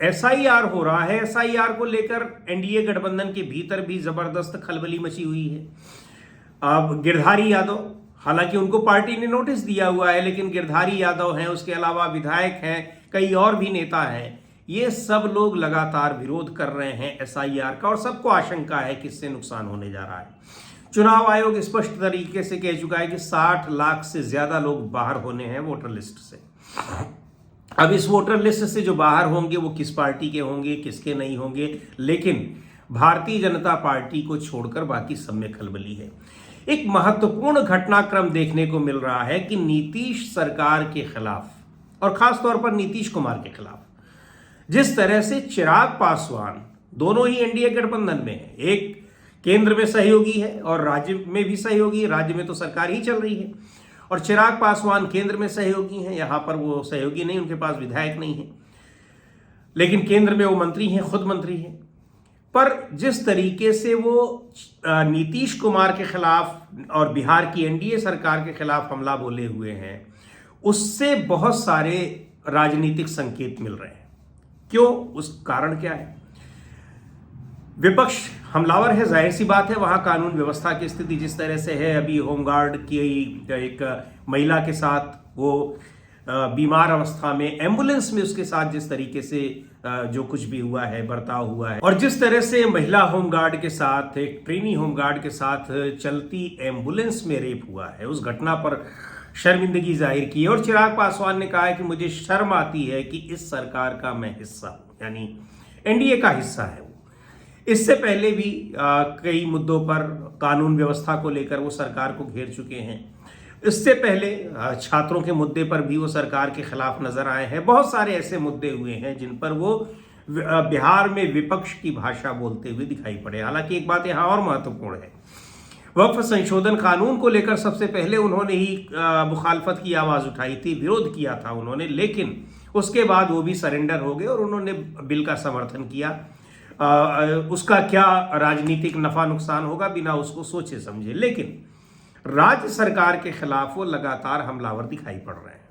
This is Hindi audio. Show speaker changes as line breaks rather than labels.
एसआईआर हो रहा है, एसआईआर को लेकर एनडीए गठबंधन के भीतर भी जबरदस्त खलबली मची हुई है। अब गिरधारी यादव, हालांकि उनको पार्टी ने नोटिस दिया हुआ है, लेकिन गिरधारी यादव हैं, उसके अलावा विधायक हैं, कई और भी नेता हैं, ये सब लोग लगातार विरोध कर रहे हैं एसआईआर का और सबको आशंका है कि इससे नुकसान होने जा रहा है। चुनाव आयोग स्पष्ट तरीके से कह चुका है कि 60 लाख से ज्यादा लोग बाहर होने हैं वोटर लिस्ट से। अब इस वोटर लिस्ट से जो बाहर होंगे वो किस पार्टी के होंगे, किसके नहीं होंगे, लेकिन भारतीय जनता पार्टी को छोड़कर बाकी सब में खलबली है। एक महत्वपूर्ण घटनाक्रम देखने को मिल रहा है कि नीतीश सरकार के खिलाफ और खासतौर पर नीतीश कुमार के खिलाफ जिस तरह से चिराग पासवान, दोनों ही एनडीए गठबंधन में है, एक केंद्र में सहयोगी है और राज्य में भी सहयोगी है, राज्य में तो सरकार ही चल रही है, और चिराग पासवान केंद्र में सहयोगी हैं, यहां पर वो सहयोगी नहीं, उनके पास विधायक नहीं है, लेकिन केंद्र में वो मंत्री हैं, खुद मंत्री हैं। पर जिस तरीके से वो नीतीश कुमार के खिलाफ और बिहार की एनडीए सरकार के खिलाफ हमला बोले हुए हैं, उससे बहुत सारे राजनीतिक संकेत मिल रहे हैं। क्यों? उस कारण क्या है? विपक्ष हमलावर है, जाहिर सी बात है, वहां कानून व्यवस्था की स्थिति जिस तरह से है, अभी होमगार्ड की एक महिला के साथ वो बीमार अवस्था में एम्बुलेंस में उसके साथ जिस तरीके से जो कुछ भी हुआ है, बर्ताव हुआ है, और जिस तरह से महिला होमगार्ड के साथ, एक ट्रेनी होमगार्ड के साथ चलती एम्बुलेंस में रेप हुआ है, उस घटना पर शर्मिंदगी जाहिर की है। और चिराग पासवान ने कहा है कि मुझे शर्म आती है कि इस सरकार का मैं हिस्सा हूं, यानी एनडीए का हिस्सा है वो। इससे पहले भी कई मुद्दों पर कानून व्यवस्था को लेकर वो सरकार को घेर चुके हैं। इससे पहले छात्रों के मुद्दे पर भी वो सरकार के खिलाफ नजर आए हैं। बहुत सारे ऐसे मुद्दे हुए हैं जिन पर वो बिहार में विपक्ष की भाषा बोलते हुए दिखाई पड़े। हालांकि एक बात यहां और महत्वपूर्ण है, वक्फ संशोधन कानून को लेकर सबसे पहले उन्होंने ही मुखालफत की आवाज उठाई थी, विरोध किया था उन्होंने, लेकिन उसके बाद वो भी सरेंडर हो गए और उन्होंने बिल का समर्थन किया। उसका क्या राजनीतिक नफा नुकसान होगा बिना उसको सोचे समझे, लेकिन राज्य सरकार के खिलाफ वो लगातार हमलावर दिखाई पड़ रहे हैं।